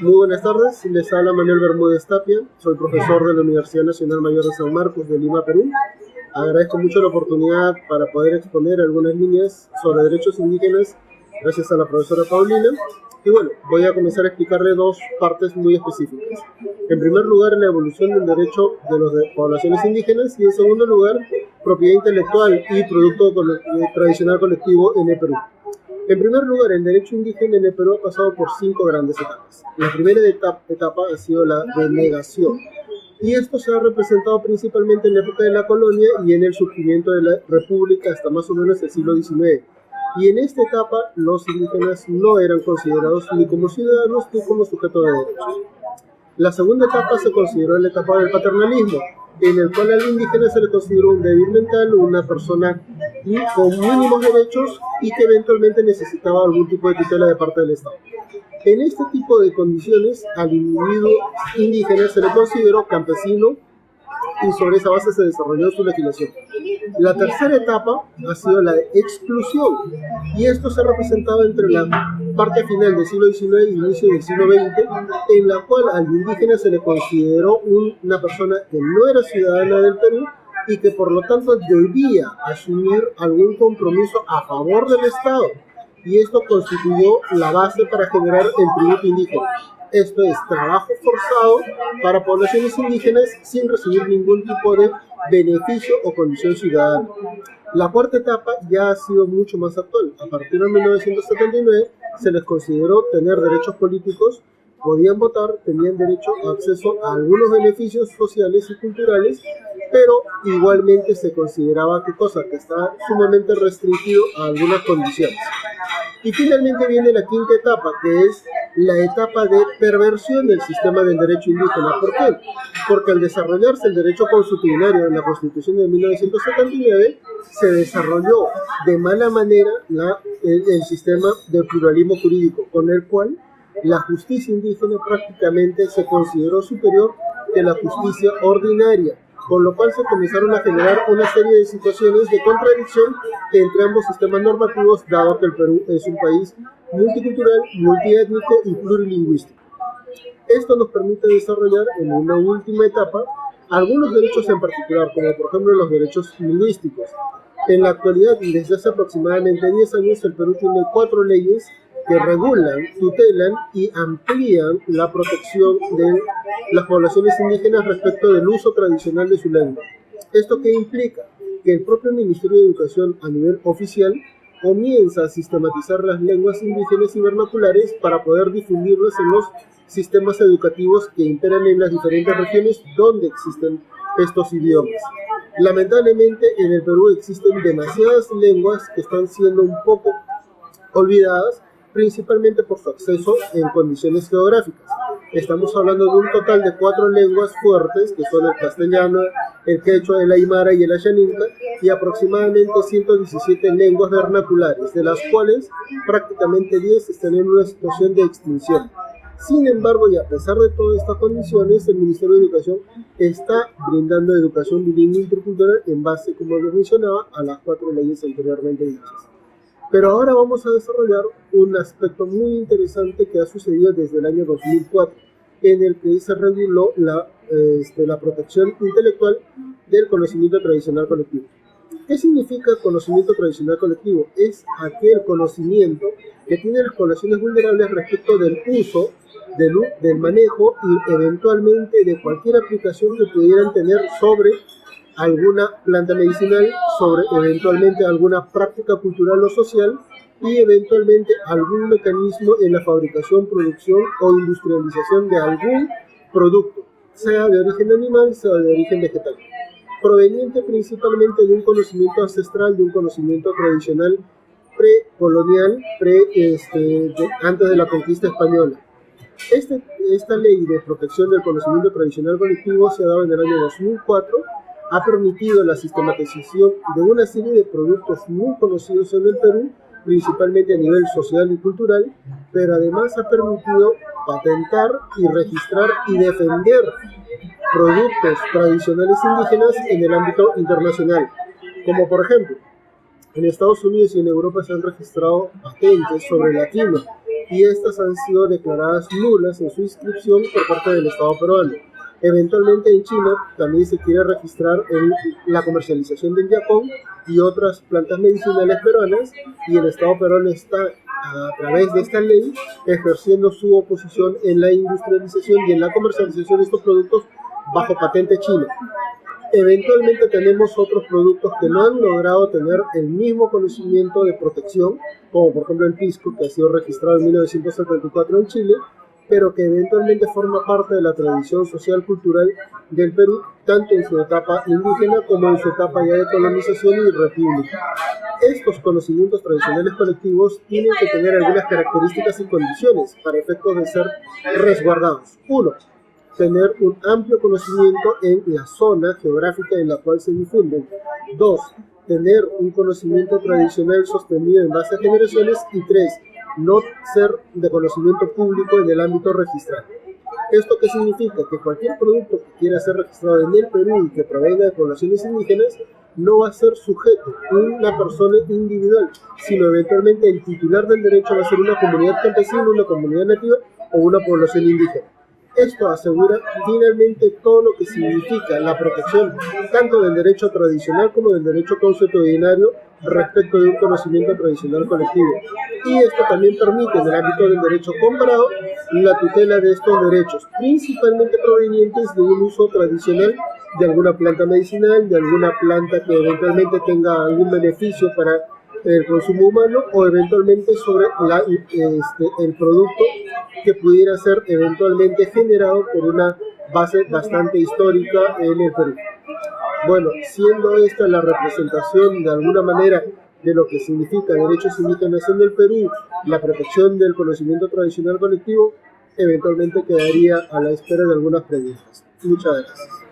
Muy buenas tardes, les habla Manuel Bermúdez Tapia, soy profesor de la Universidad Nacional Mayor de San Marcos de Lima, Perú. Agradezco mucho la oportunidad para poder exponer algunas líneas sobre derechos indígenas gracias a la profesora Paulina. Y bueno, voy a comenzar a explicarle dos partes muy específicas. En primer lugar, la evolución del derecho de las poblaciones indígenas y en segundo lugar, propiedad intelectual y producto tradicional colectivo en el Perú. En primer lugar, el derecho indígena en el Perú ha pasado por 5 grandes etapas. La primera etapa ha sido la denegación, y esto se ha representado principalmente en la época de la colonia y en el surgimiento de la república hasta más o menos el siglo XIX. Y en esta etapa los indígenas no eran considerados ni como ciudadanos ni como sujetos de derechos. La segunda etapa se consideró la etapa del paternalismo, en el cual al indígena se le consideró un débil mental, una persona con mínimos derechos y que eventualmente necesitaba algún tipo de tutela de parte del Estado. En este tipo de condiciones, al individuo indígena se le consideró campesino y sobre esa base se desarrolló su legislación. La tercera etapa ha sido la de exclusión, y esto se ha representado entre la parte final del siglo XIX y inicio del siglo XX, en la cual al indígena se le consideró una persona que no era ciudadana del Perú y que por lo tanto debía asumir algún compromiso a favor del Estado, y esto constituyó la base para generar el tributo indígena. Esto es trabajo forzado para poblaciones indígenas sin recibir ningún tipo de beneficio o condición ciudadana. La cuarta etapa ya ha sido mucho más actual. A partir de 1979 se les consideró tener derechos políticos, podían votar, tenían derecho a acceso a algunos beneficios sociales y culturales, pero igualmente se consideraba que estaba sumamente restringido a algunas condiciones. Y finalmente viene la quinta etapa, que es la etapa de perversión del sistema del derecho indígena. ¿Por qué? Porque al desarrollarse el derecho consuetudinario en la Constitución de 1979, se desarrolló de mala manera el sistema del pluralismo jurídico, con el cual la justicia indígena prácticamente se consideró superior que la justicia ordinaria, con lo cual se comenzaron a generar una serie de situaciones de contradicción entre ambos sistemas normativos, dado que el Perú es un país multicultural, multiétnico y plurilingüístico. Esto nos permite desarrollar en una última etapa algunos derechos en particular, como por ejemplo los derechos lingüísticos. En la actualidad, desde hace aproximadamente 10 años, el Perú tiene 4 leyes que regulan, tutelan y amplían la protección de las poblaciones indígenas respecto del uso tradicional de su lengua. ¿Esto qué implica? Que el propio Ministerio de Educación a nivel oficial comienza a sistematizar las lenguas indígenas y vernaculares para poder difundirlas en los sistemas educativos que imperan en las diferentes regiones donde existen estos idiomas. Lamentablemente en el Perú existen demasiadas lenguas que están siendo un poco olvidadas, principalmente por su acceso en condiciones geográficas. Estamos hablando de un total de 4 lenguas fuertes, que son el castellano, el quechua, el aymara y el ayaninka, y aproximadamente 117 lenguas vernaculares, de las cuales prácticamente 10 están en una situación de extinción. Sin embargo, y a pesar de todas estas condiciones, el Ministerio de Educación está brindando educación bilingüe intercultural en base, como les mencionaba, a las 4 leyes anteriormente dichas. Pero ahora vamos a desarrollar un aspecto muy interesante que ha sucedido desde el año 2004, en el que se reguló la protección intelectual del conocimiento tradicional colectivo. ¿Qué significa conocimiento tradicional colectivo? Es aquel conocimiento que tienen las poblaciones vulnerables respecto del uso, del manejo y eventualmente de cualquier aplicación que pudieran tener sobre alguna planta medicinal, sobre eventualmente alguna práctica cultural o social y eventualmente algún mecanismo en la fabricación, producción o industrialización de algún producto, sea de origen animal, sea de origen vegetal, proveniente principalmente de un conocimiento ancestral, de un conocimiento tradicional precolonial, antes de la conquista española. Esta ley de protección del conocimiento tradicional colectivo se ha dado en el año 2004, ha permitido la sistematización de una serie de productos muy conocidos en el Perú, principalmente a nivel social y cultural, pero además ha permitido patentar y registrar y defender productos tradicionales indígenas en el ámbito internacional, como por ejemplo, en Estados Unidos y en Europa se han registrado patentes sobre la quinoa, y estas han sido declaradas nulas en su inscripción por parte del Estado peruano. Eventualmente en China también se quiere registrar la comercialización del yacón y otras plantas medicinales peruanas, y el Estado peruano está, a través de esta ley, ejerciendo su oposición en la industrialización y en la comercialización de estos productos bajo patente china. Eventualmente tenemos otros productos que no han logrado tener el mismo conocimiento de protección, como por ejemplo el pisco, que ha sido registrado en 1974 en Chile, pero que eventualmente forma parte de la tradición social cultural del Perú, tanto en su etapa indígena como en su etapa ya de colonización y república. Estos conocimientos tradicionales colectivos tienen que tener algunas características y condiciones para efectos de ser resguardados. 1. Tener un amplio conocimiento en la zona geográfica en la cual se difunden. 2. Tener un conocimiento tradicional sostenido en base a generaciones. Y 3. No ser de conocimiento público en el ámbito registral. ¿Esto qué significa? Que cualquier producto que quiera ser registrado en el Perú y que provenga de poblaciones indígenas no va a ser sujeto una persona individual, sino eventualmente el titular del derecho va a ser una comunidad campesina, una comunidad nativa o una población indígena. Esto asegura finalmente todo lo que significa la protección tanto del derecho tradicional como del derecho consuetudinario respecto de un conocimiento tradicional colectivo. Y esto también permite en el ámbito del derecho comparado la tutela de estos derechos, principalmente provenientes de un uso tradicional de alguna planta medicinal, de alguna planta que eventualmente tenga algún beneficio para el consumo humano, o eventualmente sobre el producto que pudiera ser eventualmente generado por una base bastante histórica en el Perú. Bueno, siendo esta la representación de alguna manera de lo que significa derechos indígenas en el Perú, la protección del conocimiento tradicional colectivo, eventualmente quedaría a la espera de algunas preguntas. Muchas gracias.